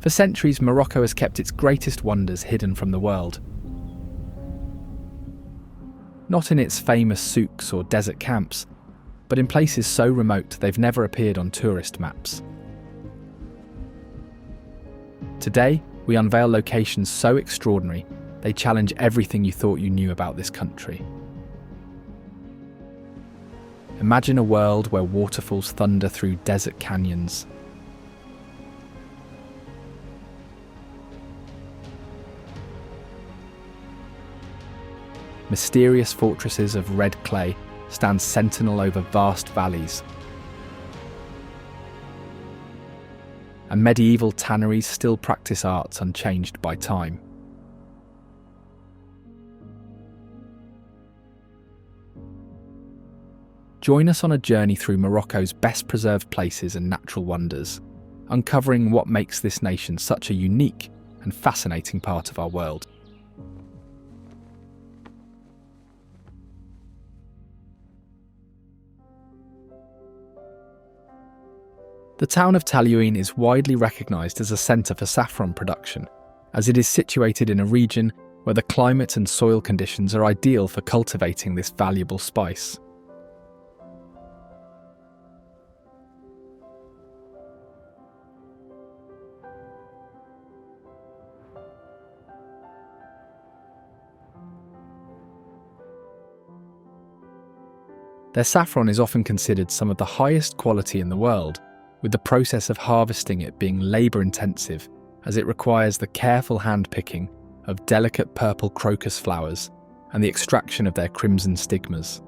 For centuries, Morocco has kept its greatest wonders hidden from the world. Not in its famous souks or desert camps, but in places so remote they've never appeared on tourist maps. Today, we unveil locations so extraordinary, they challenge everything you thought you knew about this country. Imagine a world where waterfalls thunder through desert canyons, mysterious fortresses of red clay stand sentinel over vast valleys, and medieval tanneries still practice arts unchanged by time. Join us on a journey through Morocco's best preserved places and natural wonders, uncovering what makes this nation such a unique and fascinating part of our world. The town of Tallouine is widely recognised as a centre for saffron production, as it is situated in a region where the climate and soil conditions are ideal for cultivating this valuable spice. Their saffron is often considered some of the highest quality in the world, with the process of harvesting it being labour-intensive, as it requires the careful hand-picking of delicate purple crocus flowers and the extraction of their crimson stigmas.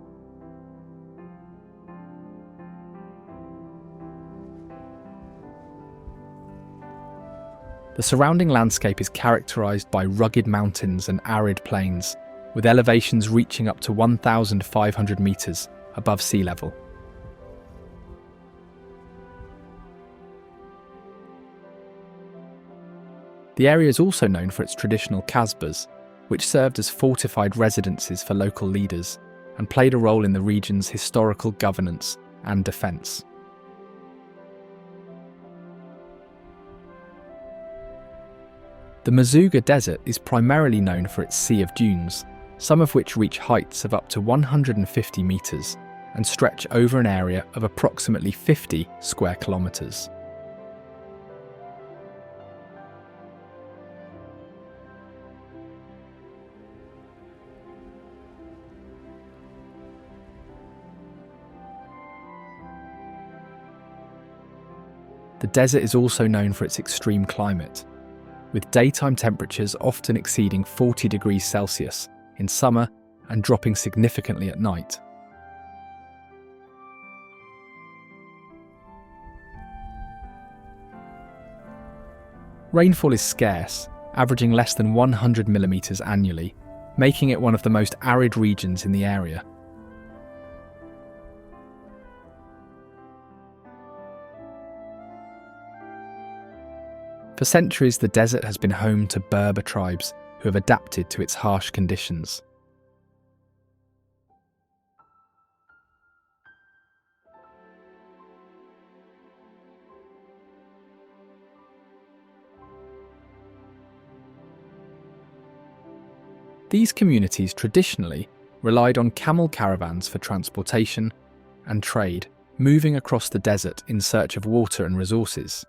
The surrounding landscape is characterised by rugged mountains and arid plains, with elevations reaching up to 1,500 metres above sea level. The area is also known for its traditional kasbahs, which served as fortified residences for local leaders and played a role in the region's historical governance and defence. The Mazouga Desert is primarily known for its sea of dunes, some of which reach heights of up to 150 metres and stretch over an area of approximately 50 square kilometres. The desert is also known for its extreme climate, with daytime temperatures often exceeding 40 degrees Celsius in summer and dropping significantly at night. Rainfall is scarce, averaging less than 100 millimetres annually, making it one of the most arid regions in the area. For centuries, the desert has been home to Berber tribes who have adapted to its harsh conditions. These communities traditionally relied on camel caravans for transportation and trade, moving across the desert in search of water and resources.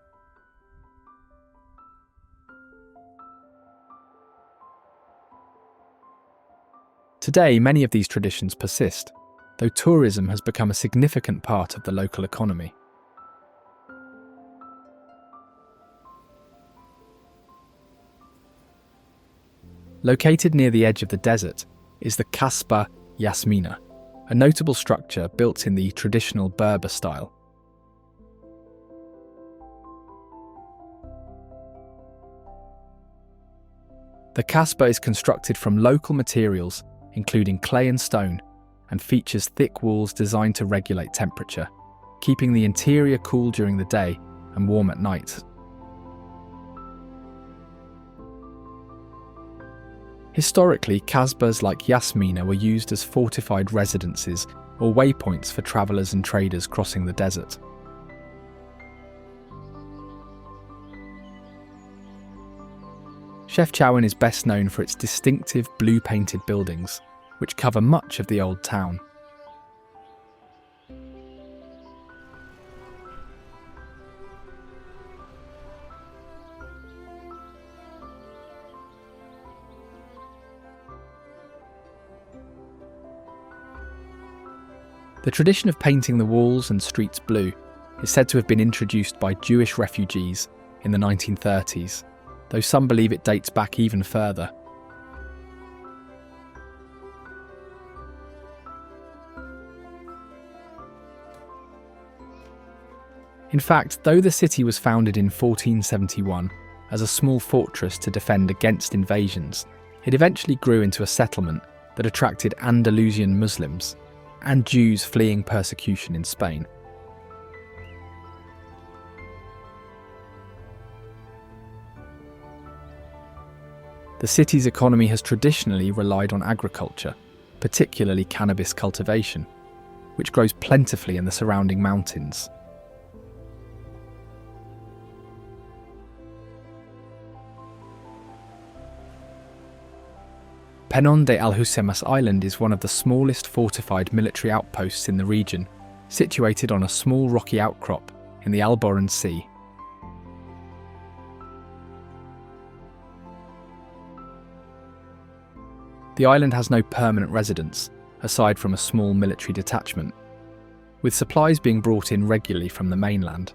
Today, many of these traditions persist, though tourism has become a significant part of the local economy. Located near the edge of the desert is the Kasbah Yasmina, a notable structure built in the traditional Berber style. The Kasbah is constructed from local materials, including clay and stone, and features thick walls designed to regulate temperature, keeping the interior cool during the day and warm at night. Historically, kasbahs like Yasmina were used as fortified residences or waypoints for travellers and traders crossing the desert. Chefchaouen is best known for its distinctive blue-painted buildings, which cover much of the old town. The tradition of painting the walls and streets blue is said to have been introduced by Jewish refugees in the 1930s, though some believe it dates back even further. In fact, though the city was founded in 1471 as a small fortress to defend against invasions, it eventually grew into a settlement that attracted Andalusian Muslims and Jews fleeing persecution in Spain. The city's economy has traditionally relied on agriculture, particularly cannabis cultivation, which grows plentifully in the surrounding mountains. Peñón de Alhucemas Island is one of the smallest fortified military outposts in the region, situated on a small rocky outcrop in the Alboran Sea. The island has no permanent residents, aside from a small military detachment, with supplies being brought in regularly from the mainland.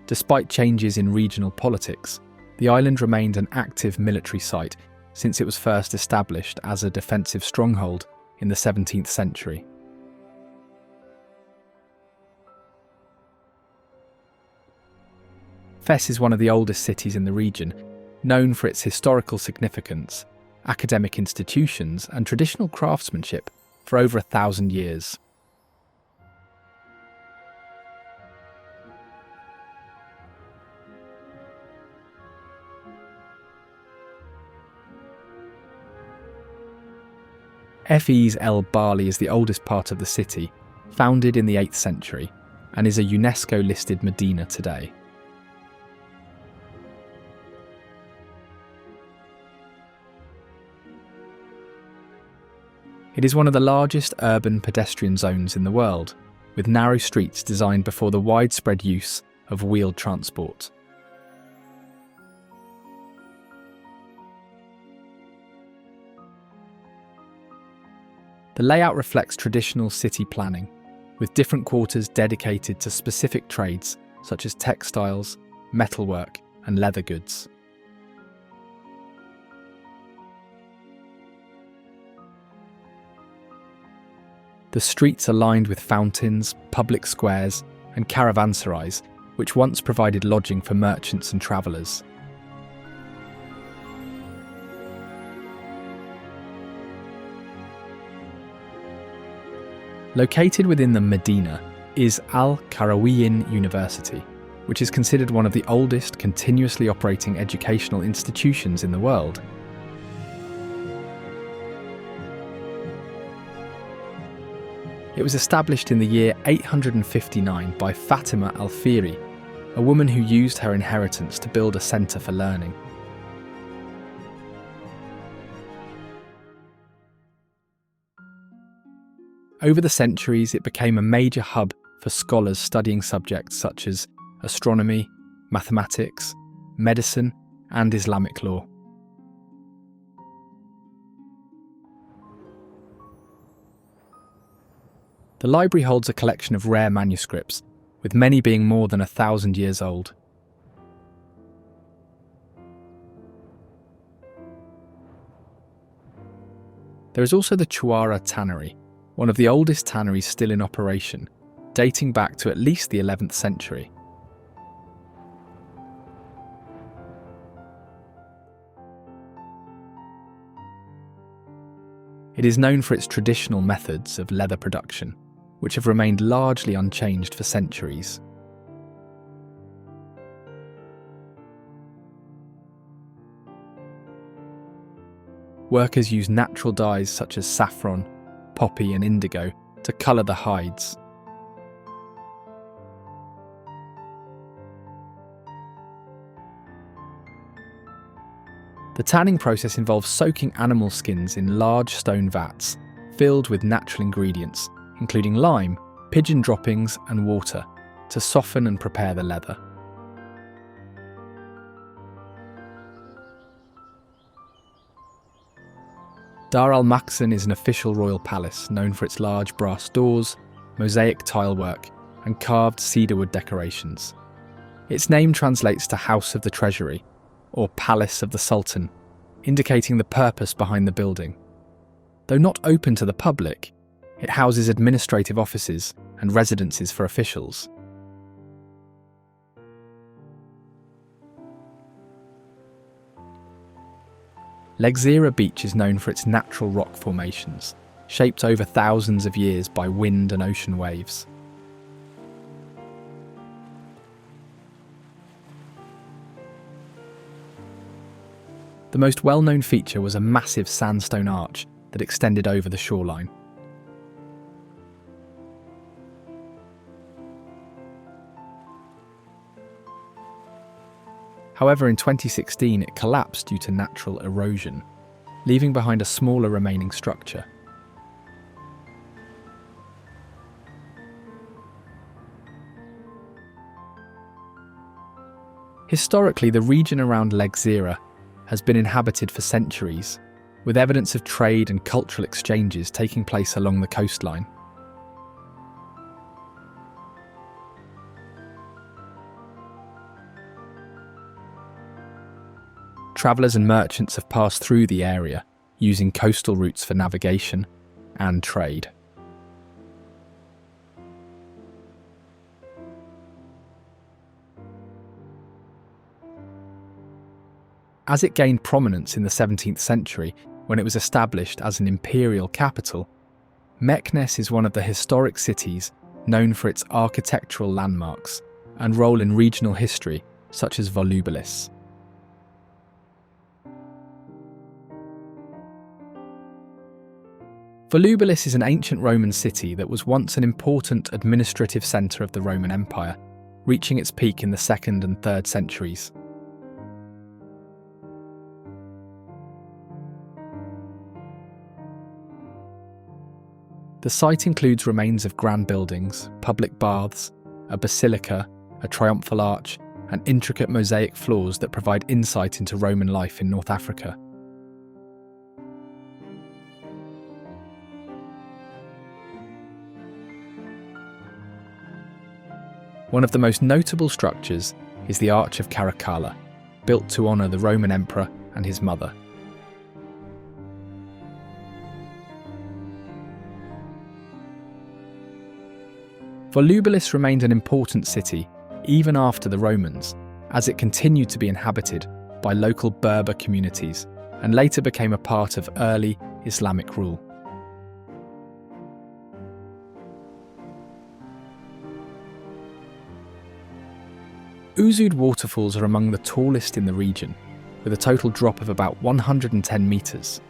Despite changes in regional politics, the island remained an active military site since it was first established as a defensive stronghold in the 17th century. Fes is one of the oldest cities in the region, known for its historical significance, academic institutions and traditional craftsmanship for over 1,000 years. Fes El Bali is the oldest part of the city, founded in the 8th century, and is a UNESCO-listed Medina today. It is one of the largest urban pedestrian zones in the world, with narrow streets designed before the widespread use of wheeled transport. The layout reflects traditional city planning, with different quarters dedicated to specific trades such as textiles, metalwork, and leather goods. The streets are lined with fountains, public squares, and caravanserais, which once provided lodging for merchants and travellers. Located within the Medina is Al-Qarawiyyin University, which is considered one of the oldest continuously operating educational institutions in the world. It was established in the year 859 by Fatima al-Fihri, a woman who used her inheritance to build a centre for learning. Over the centuries, it became a major hub for scholars studying subjects such as astronomy, mathematics, medicine, and Islamic law. The library holds a collection of rare manuscripts, with many being more than 1,000 years old. There is also the Chuara Tannery, one of the oldest tanneries still in operation, dating back to at least the 11th century. It is known for its traditional methods of leather production, which have remained largely unchanged for centuries. Workers use natural dyes such as saffron, poppy and indigo to colour the hides. The tanning process involves soaking animal skins in large stone vats filled with natural ingredients, including lime, pigeon droppings and water, to soften and prepare the leather. Dar al-Makhzen is an official royal palace known for its large brass doors, mosaic tilework and carved cedarwood decorations. Its name translates to House of the Treasury, or Palace of the Sultan, indicating the purpose behind the building. Though not open to the public, it houses administrative offices and residences for officials. Lexira Beach is known for its natural rock formations, shaped over thousands of years by wind and ocean waves. The most well-known feature was a massive sandstone arch that extended over the shoreline. However, in 2016 it collapsed due to natural erosion, leaving behind a smaller remaining structure. Historically, the region around Lexira has been inhabited for centuries, with evidence of trade and cultural exchanges taking place along the coastline. Travellers and merchants have passed through the area, using coastal routes for navigation and trade. As it gained prominence in the 17th century, when it was established as an imperial capital, Meknes is one of the historic cities known for its architectural landmarks and role in regional history, such as Volubilis. Volubilis is an ancient Roman city that was once an important administrative centre of the Roman Empire, reaching its peak in the 2nd and 3rd centuries. The site includes remains of grand buildings, public baths, a basilica, a triumphal arch, and intricate mosaic floors that provide insight into Roman life in North Africa. One of the most notable structures is the Arch of Caracalla, built to honour the Roman emperor and his mother. Volubilis remained an important city even after the Romans, as it continued to be inhabited by local Berber communities and later became a part of early Islamic rule. Uzud waterfalls are among the tallest in the region, with a total drop of about 110 metres.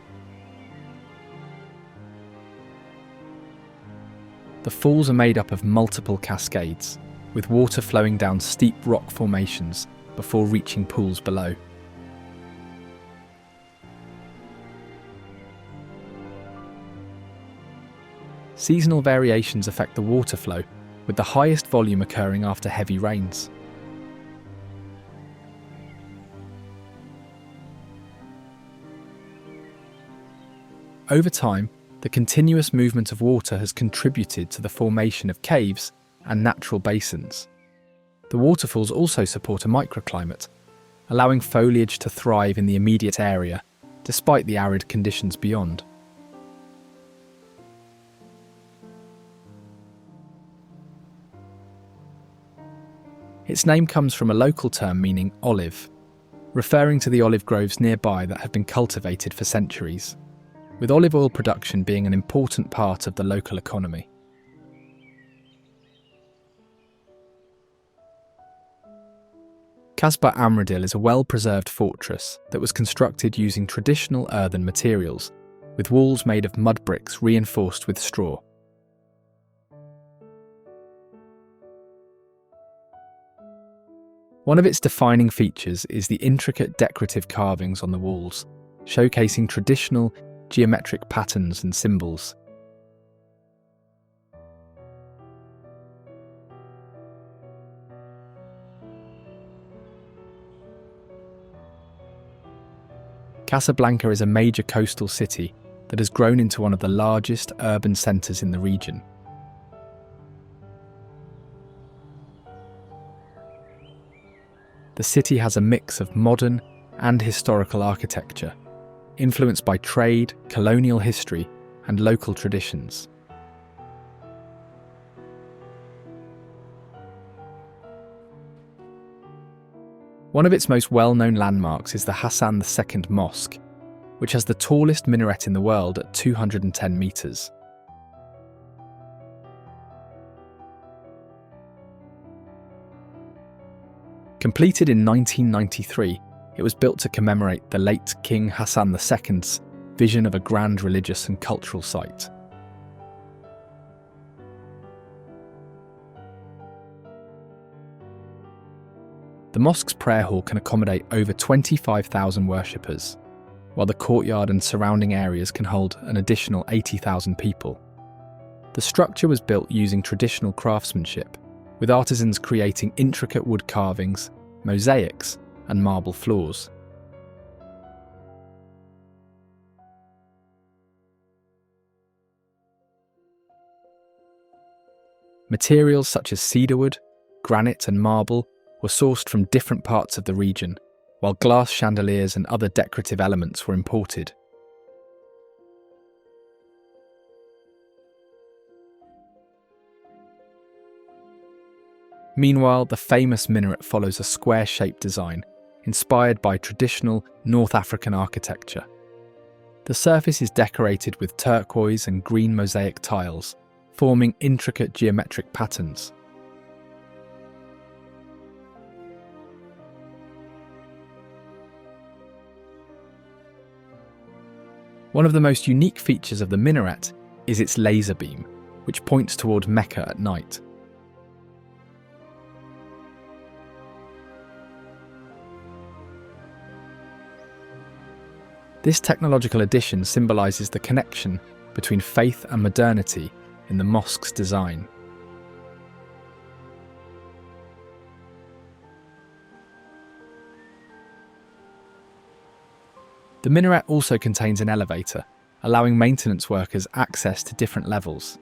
The falls are made up of multiple cascades, with water flowing down steep rock formations before reaching pools below. Seasonal variations affect the water flow, with the highest volume occurring after heavy rains. Over time, the continuous movement of water has contributed to the formation of caves and natural basins. The waterfalls also support a microclimate, allowing foliage to thrive in the immediate area, despite the arid conditions beyond. Its name comes from a local term meaning olive, referring to the olive groves nearby that have been cultivated for centuries, with olive oil production being an important part of the local economy. Kasbah Amradil is a well-preserved fortress that was constructed using traditional earthen materials, with walls made of mud bricks reinforced with straw. One of its defining features is the intricate decorative carvings on the walls, showcasing traditional geometric patterns and symbols. Casablanca is a major coastal city that has grown into one of the largest urban centres in the region. The city has a mix of modern and historical architecture, influenced by trade, colonial history, and local traditions. One of its most well-known landmarks is the Hassan II Mosque, which has the tallest minaret in the world at 210 metres. Completed in 1993, it was built to commemorate the late King Hassan II's vision of a grand religious and cultural site. The mosque's prayer hall can accommodate over 25,000 worshippers, while the courtyard and surrounding areas can hold an additional 80,000 people. The structure was built using traditional craftsmanship, with artisans creating intricate wood carvings, mosaics, and marble floors. Materials such as cedarwood, granite, and marble were sourced from different parts of the region, while glass chandeliers and other decorative elements were imported. Meanwhile, the famous minaret follows a square-shaped design, inspired by traditional North African architecture. The surface is decorated with turquoise and green mosaic tiles, forming intricate geometric patterns. One of the most unique features of the minaret is its laser beam, which points toward Mecca at night. This technological addition symbolises the connection between faith and modernity in the mosque's design. The minaret also contains an elevator, allowing maintenance workers access to different levels.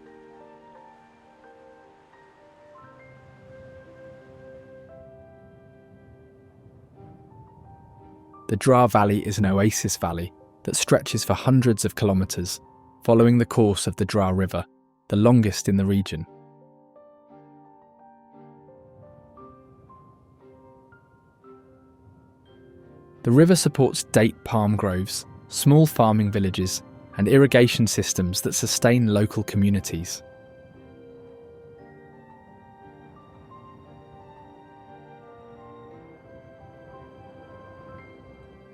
The Dra Valley is an oasis valley that stretches for hundreds of kilometres, following the course of the Dra River, the longest in the region. The river supports date palm groves, small farming villages, and irrigation systems that sustain local communities.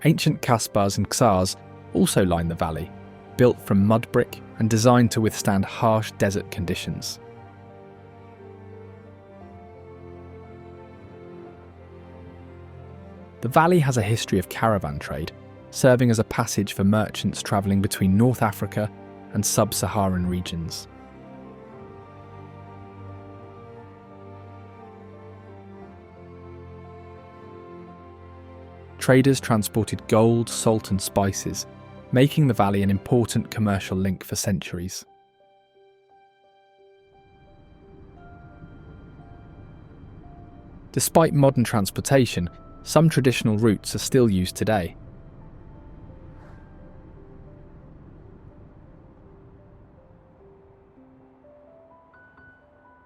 Ancient kasbahs and czars also line the valley, built from mud brick and designed to withstand harsh desert conditions. The valley has a history of caravan trade, serving as a passage for merchants travelling between North Africa and sub-Saharan regions. Traders transported gold, salt and spices, making the valley an important commercial link for centuries. Despite modern transportation, some traditional routes are still used today.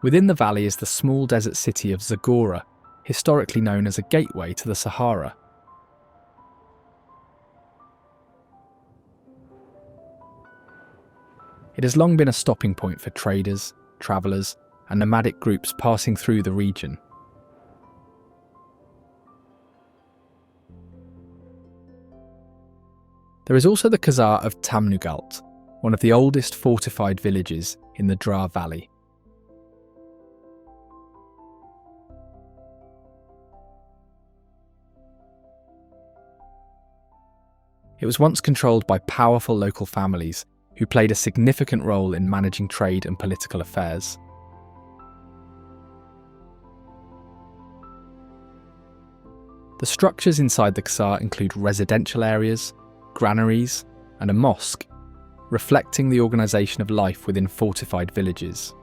Within the valley is the small desert city of Zagora, historically known as a gateway to the Sahara. It has long been a stopping point for traders, travellers, and nomadic groups passing through the region. There is also the Qasar of Tamnugalt, one of the oldest fortified villages in the Dra Valley. It was once controlled by powerful local families who played a significant role in managing trade and political affairs. The structures inside the Qasar include residential areas, granaries, and a mosque, reflecting the organisation of life within fortified villages.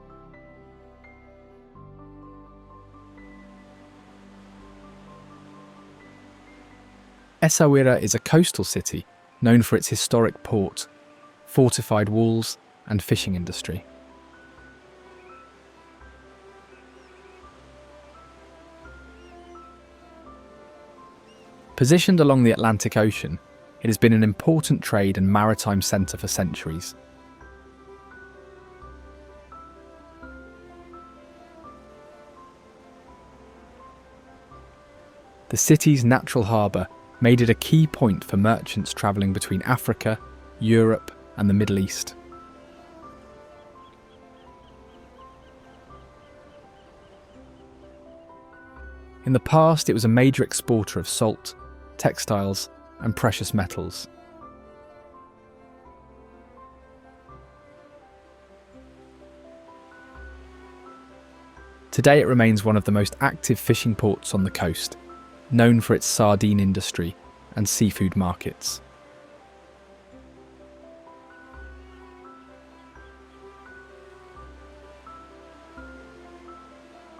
Essaouira is a coastal city known for its historic port, fortified walls, and fishing industry. Positioned along the Atlantic Ocean, it has been an important trade and maritime centre for centuries. The city's natural harbour made it a key point for merchants travelling between Africa, Europe, and the Middle East. In the past, it was a major exporter of salt, textiles, and precious metals. Today it remains one of the most active fishing ports on the coast, known for its sardine industry and seafood markets.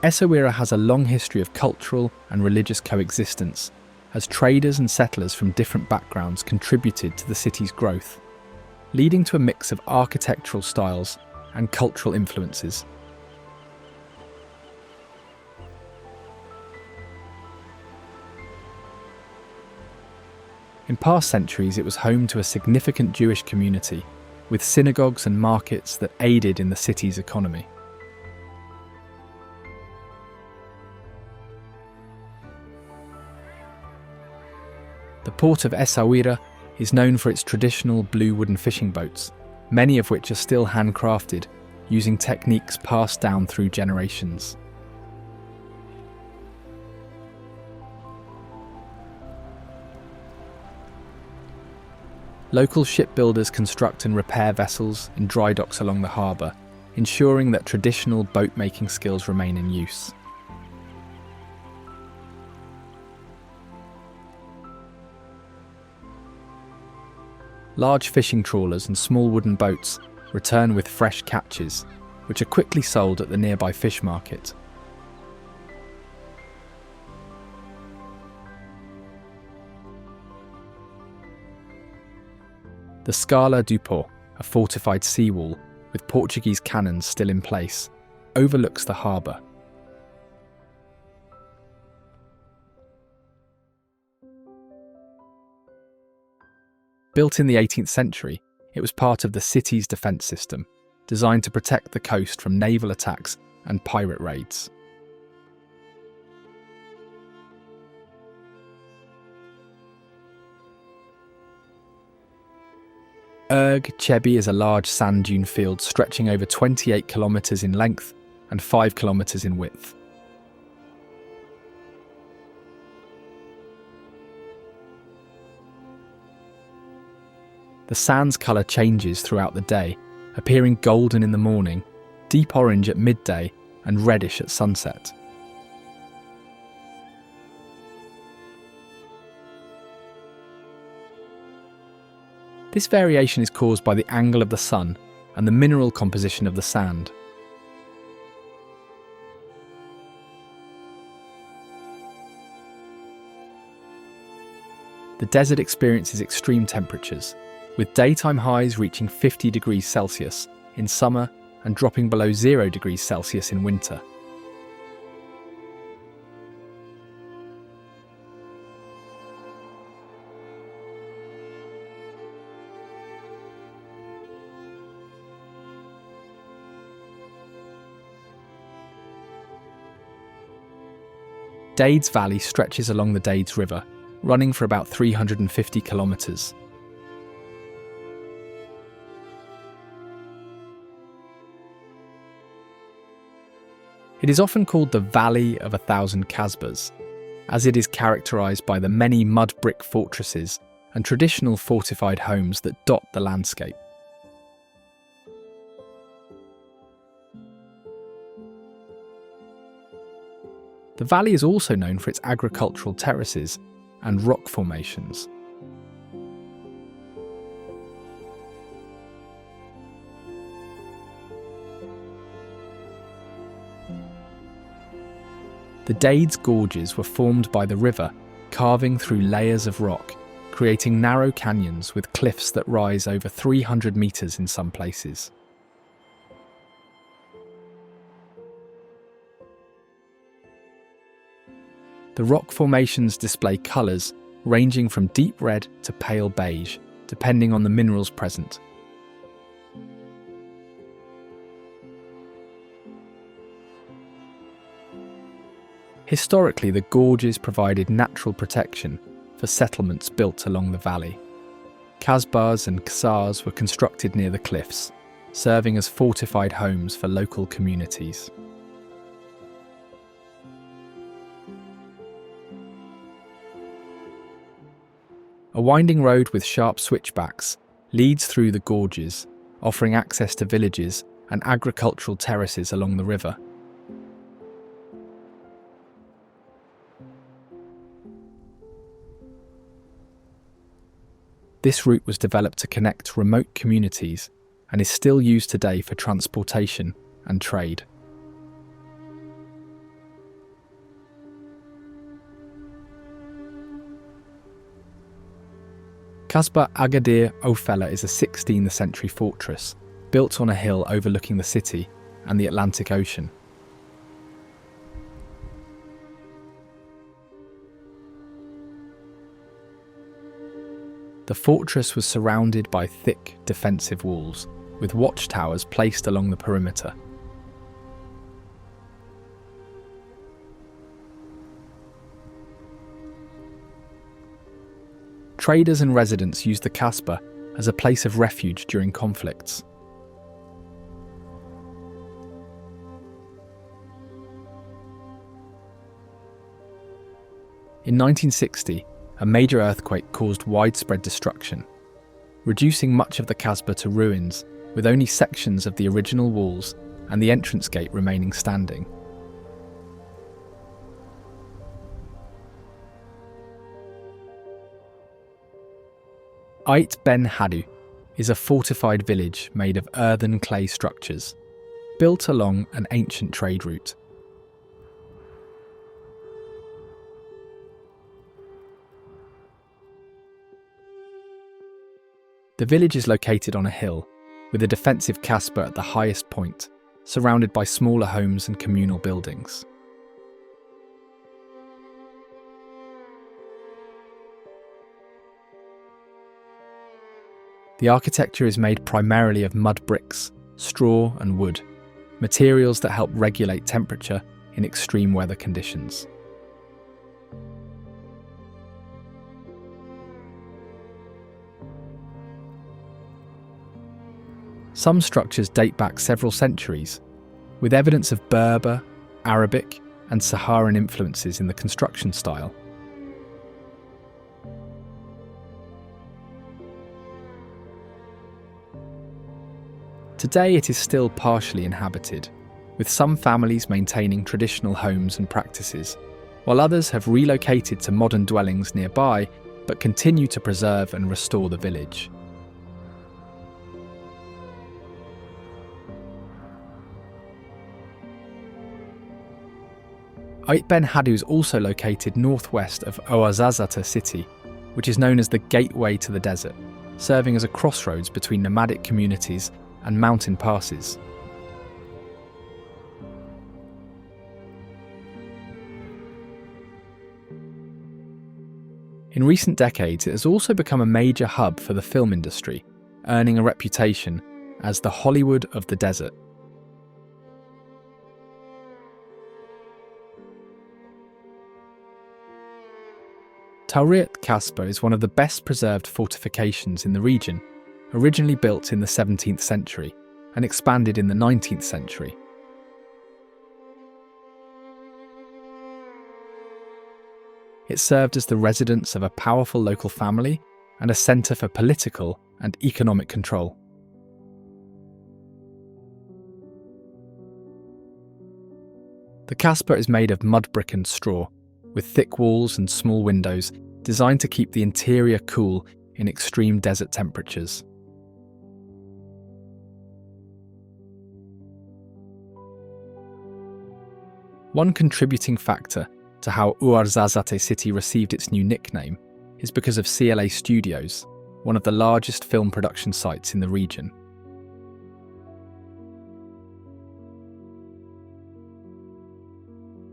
Essaouira has a long history of cultural and religious coexistence, as traders and settlers from different backgrounds contributed to the city's growth, leading to a mix of architectural styles and cultural influences. In past centuries, it was home to a significant Jewish community, with synagogues and markets that aided in the city's economy. The port of Essaouira is known for its traditional blue wooden fishing boats, many of which are still handcrafted, using techniques passed down through generations. Local shipbuilders construct and repair vessels in dry docks along the harbour, ensuring that traditional boat-making skills remain in use. Large fishing trawlers and small wooden boats return with fresh catches, which are quickly sold at the nearby fish market. The Scala do Pó, a fortified seawall with Portuguese cannons still in place, overlooks the harbour. Built in the 18th century, it was part of the city's defence system, designed to protect the coast from naval attacks and pirate raids. Chebi is a large sand dune field stretching over 28 kilometres in length and 5 kilometres in width. The sand's colour changes throughout the day, appearing golden in the morning, deep orange at midday, and reddish at sunset. This variation is caused by the angle of the sun and the mineral composition of the sand. The desert experiences extreme temperatures, with daytime highs reaching 50 degrees Celsius in summer and dropping below 0 degrees Celsius in winter. Dades Valley stretches along the Dades River, running for about 350 kilometres. It is often called the Valley of 1,000 Kasbahs, as it is characterised by the many mud brick fortresses and traditional fortified homes that dot the landscape. The valley is also known for its agricultural terraces and rock formations. The Dades Gorges were formed by the river carving through layers of rock, creating narrow canyons with cliffs that rise over 300 metres in some places. The rock formations display colours ranging from deep red to pale beige, depending on the minerals present. Historically, the gorges provided natural protection for settlements built along the valley. Kasbahs and ksars were constructed near the cliffs, serving as fortified homes for local communities. A winding road with sharp switchbacks leads through the gorges, offering access to villages and agricultural terraces along the river. This route was developed to connect remote communities and is still used today for transportation and trade. Kasbah Agadir Ofella is a 16th century fortress built on a hill overlooking the city and the Atlantic Ocean. The fortress was surrounded by thick defensive walls, with watchtowers placed along the perimeter. Traders and residents used the Kasbah as a place of refuge during conflicts. In 1960, a major earthquake caused widespread destruction, reducing much of the Kasbah to ruins, with only sections of the original walls and the entrance gate remaining standing. Ait Ben Haddou is a fortified village made of earthen clay structures, built along an ancient trade route. The village is located on a hill, with a defensive Kasbah at the highest point, surrounded by smaller homes and communal buildings. The architecture is made primarily of mud bricks, straw and wood, materials that help regulate temperature in extreme weather conditions. Some structures date back several centuries, with evidence of Berber, Arabic, and Saharan influences in the construction style. Today it is still partially inhabited, with some families maintaining traditional homes and practices, while others have relocated to modern dwellings nearby but continue to preserve and restore the village. Ait Ben Haddou is also located northwest of Ouarzazate city, which is known as the gateway to the desert, serving as a crossroads between nomadic communities and mountain passes. In recent decades, it has also become a major hub for the film industry, earning a reputation as the Hollywood of the desert. Tauriat Kasbah is one of the best preserved fortifications in the region, originally built in the 17th century and expanded in the 19th century. It served as the residence of a powerful local family and a centre for political and economic control. The Casbah is made of mud brick and straw, with thick walls and small windows designed to keep the interior cool in extreme desert temperatures. One contributing factor to how Ouarzazate city received its new nickname is because of CLA Studios, one of the largest film production sites in the region.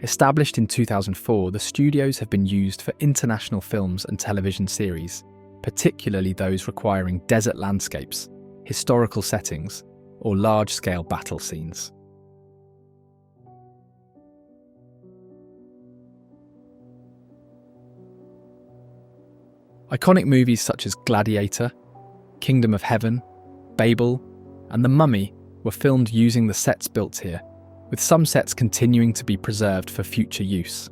Established in 2004, the studios have been used for international films and television series, particularly those requiring desert landscapes, historical settings, or large-scale battle scenes. Iconic movies such as Gladiator, Kingdom of Heaven, Babel, and The Mummy were filmed using the sets built here, with some sets continuing to be preserved for future use.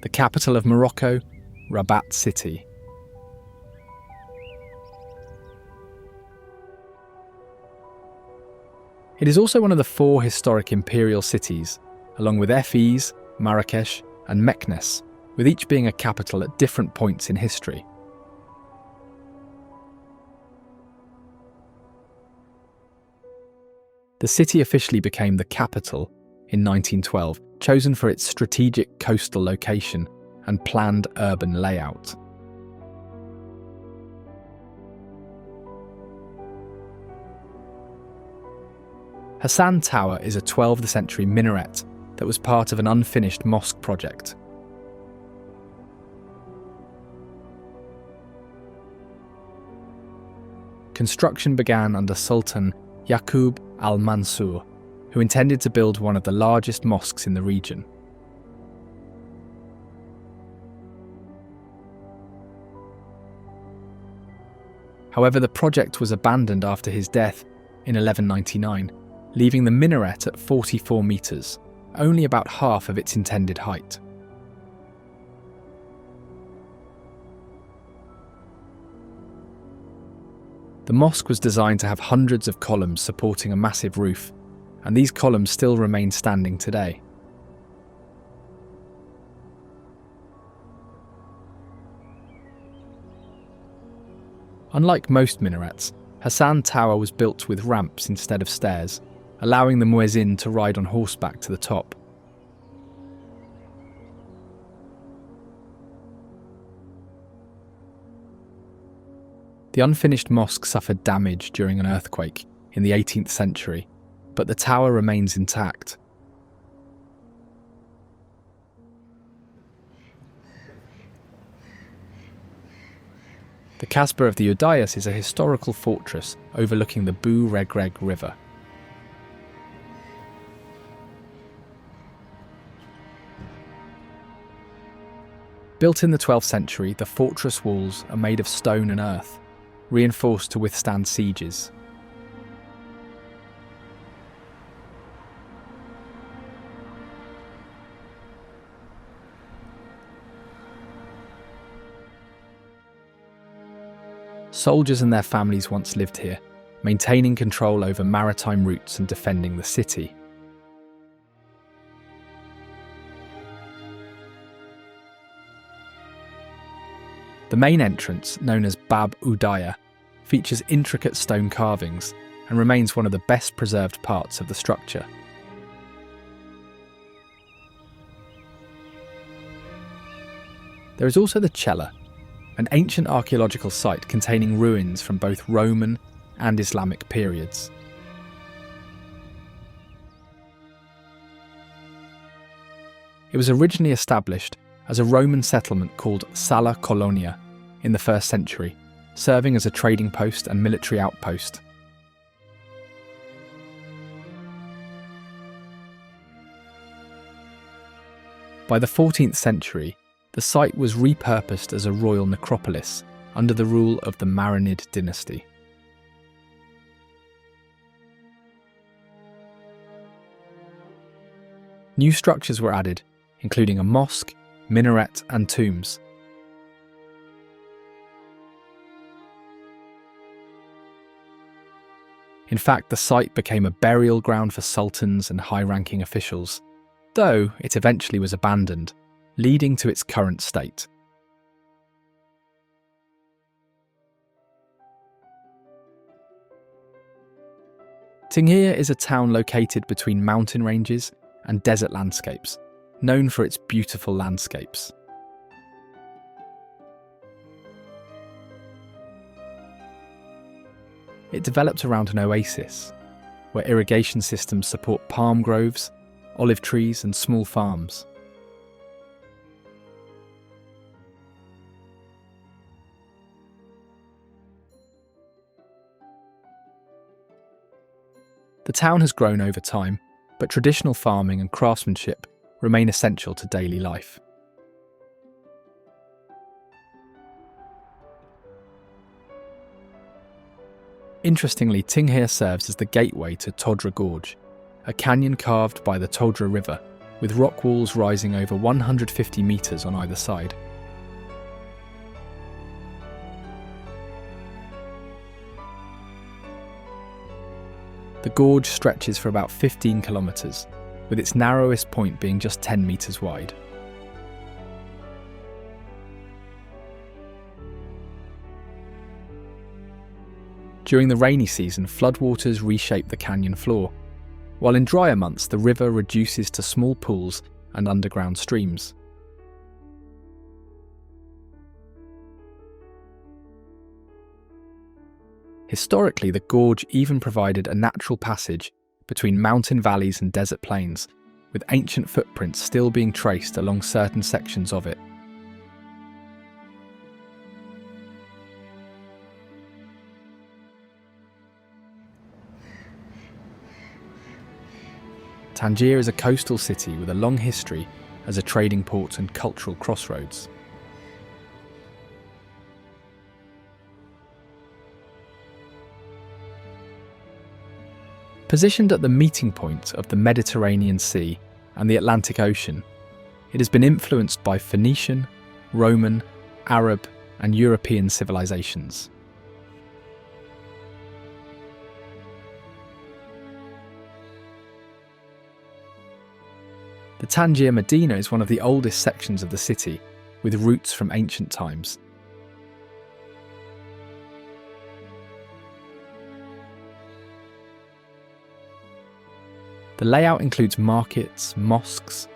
The capital of Morocco, Rabat City. It is also one of the 4 historic imperial cities, along with Fez, Marrakesh, and Meknes, with each being a capital at different points in history. The city officially became the capital in 1912, chosen for its strategic coastal location and planned urban layout. Hassan Tower is a 12th century minaret that was part of an unfinished mosque project. Construction began under Sultan Yaqub al-Mansur, who intended to build one of the largest mosques in the region. However, the project was abandoned after his death in 1199, leaving the minaret at 44 metres, only about half of its intended height. The mosque was designed to have hundreds of columns supporting a massive roof, and these columns still remain standing today. Unlike most minarets, Hassan Tower was built with ramps instead of stairs, allowing the muezzin to ride on horseback to the top. The unfinished mosque suffered damage during an earthquake in the 18th century, but the tower remains intact. The Casbah of the Udayas is a historical fortress overlooking the Bou Regreg River. Built in the 12th century, the fortress walls are made of stone and earth, reinforced to withstand sieges. Soldiers and their families once lived here, maintaining control over maritime routes and defending the city. The main entrance, known as Bab Udaya, features intricate stone carvings and remains one of the best preserved parts of the structure. There is also the Cella, an ancient archaeological site containing ruins from both Roman and Islamic periods. It was originally established as a Roman settlement called Sala Colonia in the 1st century, serving as a trading post and military outpost. By the 14th century, the site was repurposed as a royal necropolis under the rule of the Marinid dynasty. New structures were added, including a mosque, minaret, and tombs. In fact, the site became a burial ground for sultans and high-ranking officials, though it eventually was abandoned, leading to its current state. Tinghir is a town located between mountain ranges and desert landscapes, known for its beautiful landscapes. It developed around an oasis, where irrigation systems support palm groves, olive trees, and small farms. The town has grown over time, but traditional farming and craftsmanship remain essential to daily life. Interestingly, Tinghir serves as the gateway to Todra Gorge, a canyon carved by the Todra River, with rock walls rising over 150 metres on either side. The gorge stretches for about 15 kilometres, with its narrowest point being just 10 metres wide. During the rainy season, floodwaters reshape the canyon floor, while in drier months the river reduces to small pools and underground streams. Historically, the gorge even provided a natural passage between mountain valleys and desert plains, with ancient footprints still being traced along certain sections of it. Tangier is a coastal city with a long history as a trading port and cultural crossroads. Positioned at the meeting point of the Mediterranean Sea and the Atlantic Ocean, it has been influenced by Phoenician, Roman, Arab, and European civilizations. The Tangier Medina is one of the oldest sections of the city, with roots from ancient times. The layout includes markets, mosques,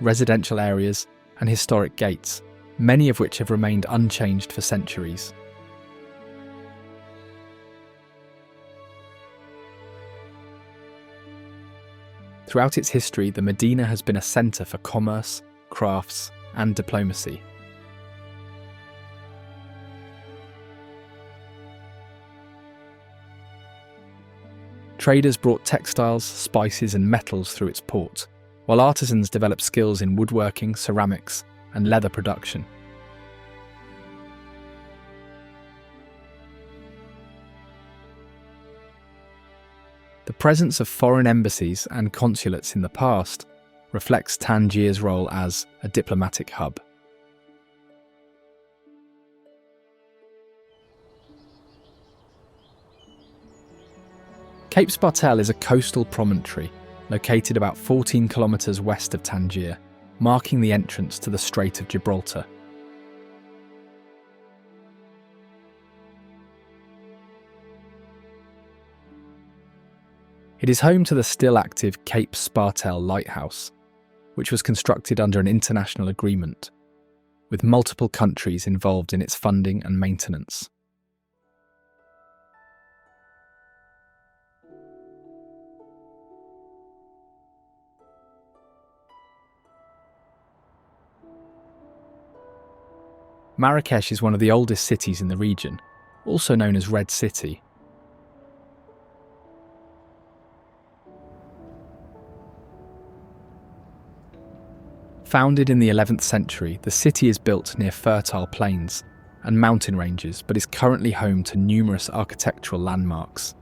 residential areas, and historic gates, many of which have remained unchanged for centuries. Throughout its history, the Medina has been a centre for commerce, crafts, and diplomacy. Traders brought textiles, spices, and metals through its port, while artisans developed skills in woodworking, ceramics, and leather production. The presence of foreign embassies and consulates in the past reflects Tangier's role as a diplomatic hub. Cape Spartel is a coastal promontory located about 14 kilometres west of Tangier, marking the entrance to the Strait of Gibraltar. It is home to the still active Cape Spartel Lighthouse, which was constructed under an international agreement, with multiple countries involved in its funding and maintenance. Marrakesh is one of the oldest cities in the region, also known as Red City. Founded in the 11th century, the city is built near fertile plains and mountain ranges, but is currently home to numerous architectural landmarks.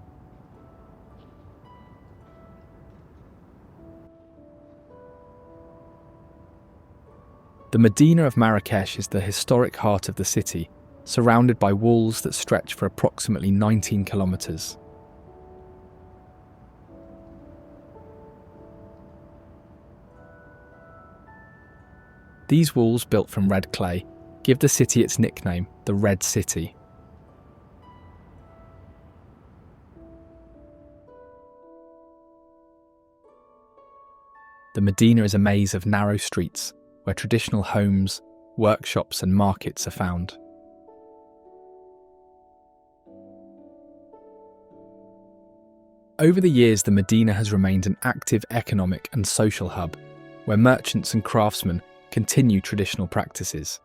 The Medina of Marrakesh is the historic heart of the city, surrounded by walls that stretch for approximately 19 kilometres. These walls, built from red clay, give the city its nickname, the Red City. The Medina is a maze of narrow streets where traditional homes, workshops and markets are found. Over the years, the Medina has remained an active economic and social hub where merchants and craftsmen continue traditional practices.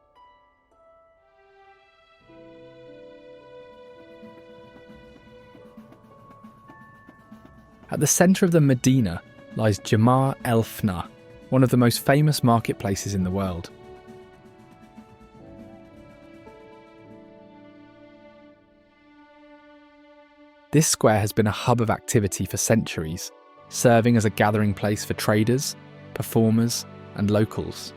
At the centre of the Medina lies Jamar El Fna, one of the most famous marketplaces in the world. This square has been a hub of activity for centuries, serving as a gathering place for traders, performers, and locals.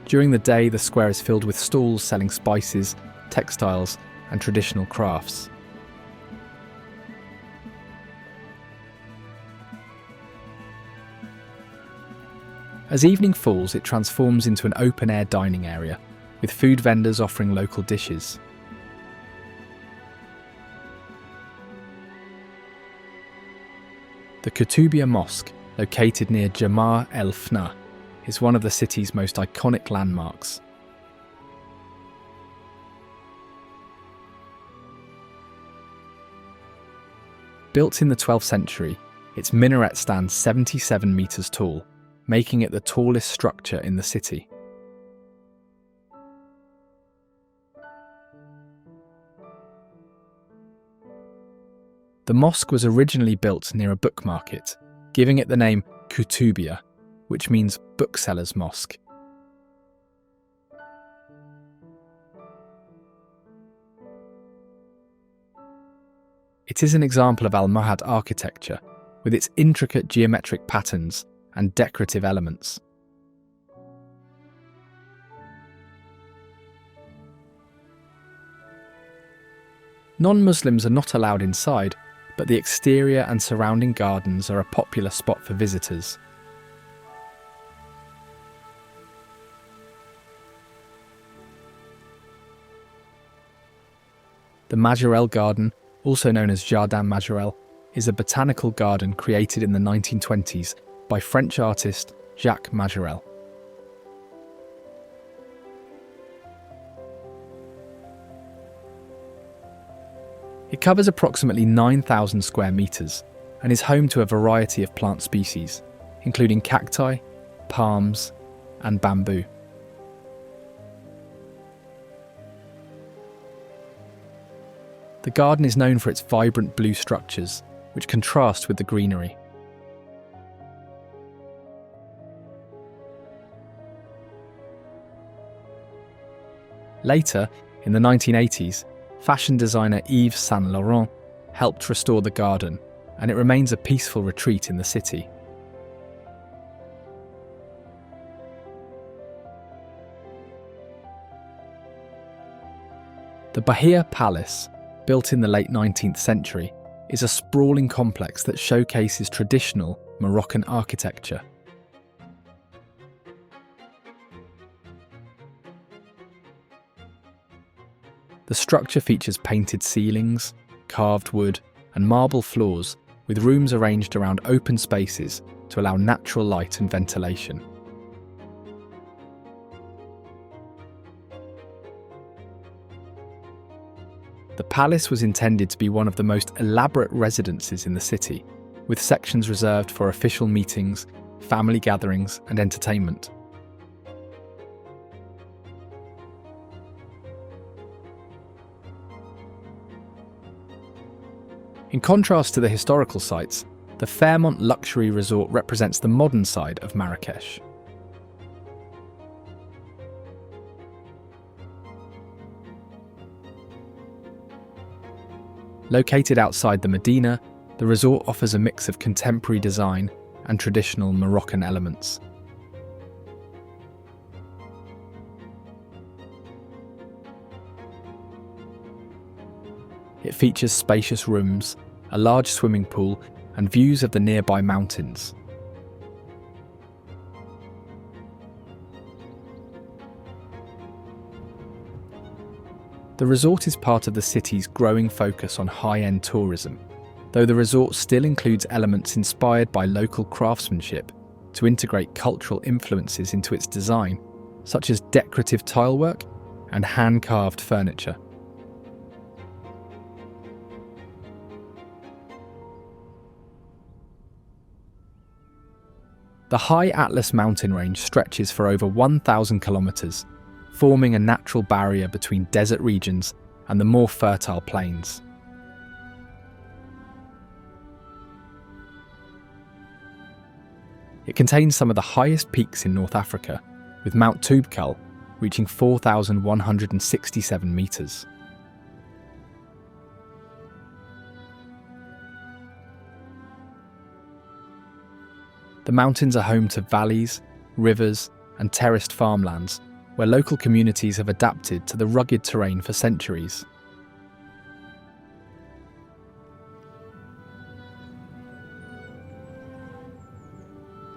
During the day, the square is filled with stalls selling spices, textiles, and traditional crafts. As evening falls, it transforms into an open-air dining area, with food vendors offering local dishes. The Koutoubia Mosque, located near Jamar El Fna, is one of the city's most iconic landmarks. Built in the 12th century, its minaret stands 77 metres tall, making it the tallest structure in the city. The mosque was originally built near a book market, giving it the name Koutoubia, which means bookseller's mosque. It is an example of Almohad architecture, with its intricate geometric patterns and decorative elements. Non-Muslims are not allowed inside, but the exterior and surrounding gardens are a popular spot for visitors. The Majorelle Garden, also known as Jardin Majorelle, is a botanical garden created in the 1920s by French artist Jacques Majorelle. It covers approximately 9,000 square metres and is home to a variety of plant species, including cacti, palms, and bamboo. The garden is known for its vibrant blue structures, which contrast with the greenery. Later, in the 1980s, fashion designer Yves Saint Laurent helped restore the garden, and it remains a peaceful retreat in the city. The Bahia Palace, built in the late 19th century, is a sprawling complex that showcases traditional Moroccan architecture. The structure features painted ceilings, carved wood, and marble floors, with rooms arranged around open spaces to allow natural light and ventilation. The palace was intended to be one of the most elaborate residences in the city, with sections reserved for official meetings, family gatherings, and entertainment. In contrast to the historical sites, the Fairmont luxury resort represents the modern side of Marrakesh. Located outside the Medina, The resort offers a mix of contemporary design and traditional Moroccan elements. It features spacious rooms, a large swimming pool, and views of the nearby mountains. The resort is part of the city's growing focus on high-end tourism, though the resort still includes elements inspired by local craftsmanship to integrate cultural influences into its design, such as decorative tilework and hand-carved furniture. The High Atlas mountain range stretches for over 1,000 kilometres, forming a natural barrier between desert regions and the more fertile plains. It contains some of the highest peaks in North Africa, with Mount Toubkal reaching 4,167 metres. The mountains are home to valleys, rivers, and terraced farmlands, where local communities have adapted to the rugged terrain for centuries.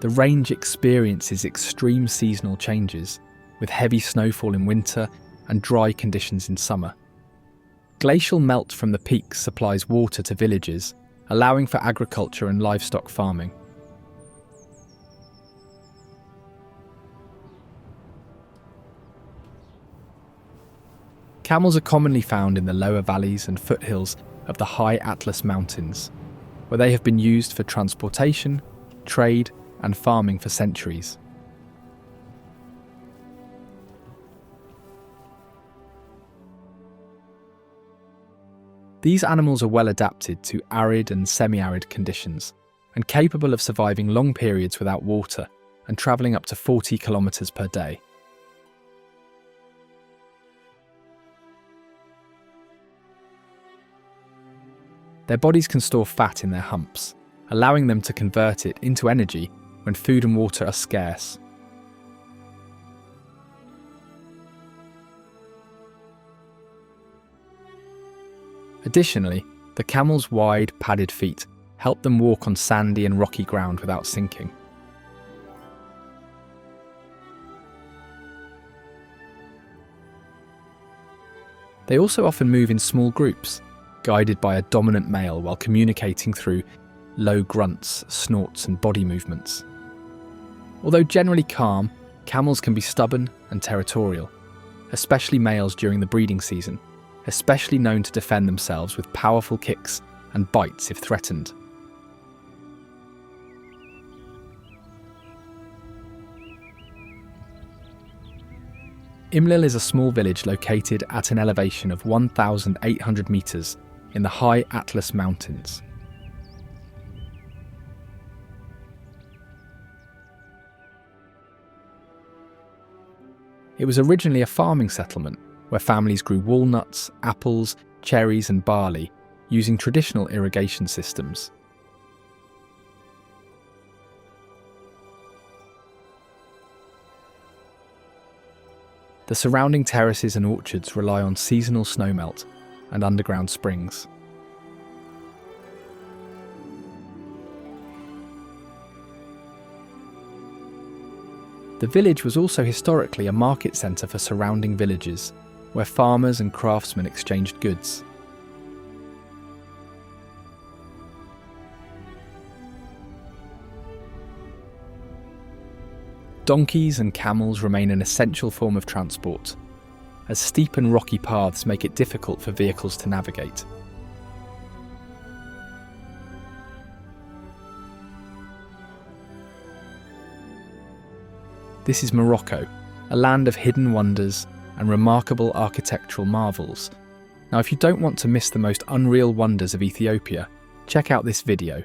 The range experiences extreme seasonal changes, with heavy snowfall in winter and dry conditions in summer. Glacial melt from the peaks supplies water to villages, allowing for agriculture and livestock farming. Camels are commonly found in the lower valleys and foothills of the High Atlas Mountains, where they have been used for transportation, trade, and farming for centuries. These animals are well adapted to arid and semi-arid conditions, and capable of surviving long periods without water and travelling up to 40 kilometres per day. Their bodies can store fat in their humps, allowing them to convert it into energy when food and water are scarce. Additionally, the camel's wide, padded feet help them walk on sandy and rocky ground without sinking. They also often move in small groups, guided by a dominant male while communicating through low grunts, snorts, and body movements. Although generally calm, camels can be stubborn and territorial, especially males during the breeding season, especially known to defend themselves with powerful kicks and bites if threatened. Imlil is a small village located at an elevation of 1,800 metres in the High Atlas Mountains. It was originally a farming settlement where families grew walnuts, apples, cherries and barley using traditional irrigation systems. The surrounding terraces and orchards rely on seasonal snowmelt and underground springs. The village was also historically a market centre for surrounding villages, where farmers and craftsmen exchanged goods. Donkeys and camels remain an essential form of transport, as steep and rocky paths make it difficult for vehicles to navigate. This is Morocco, a land of hidden wonders and remarkable architectural marvels. Now, if you don't want to miss the most unreal wonders of Ethiopia, check out this video.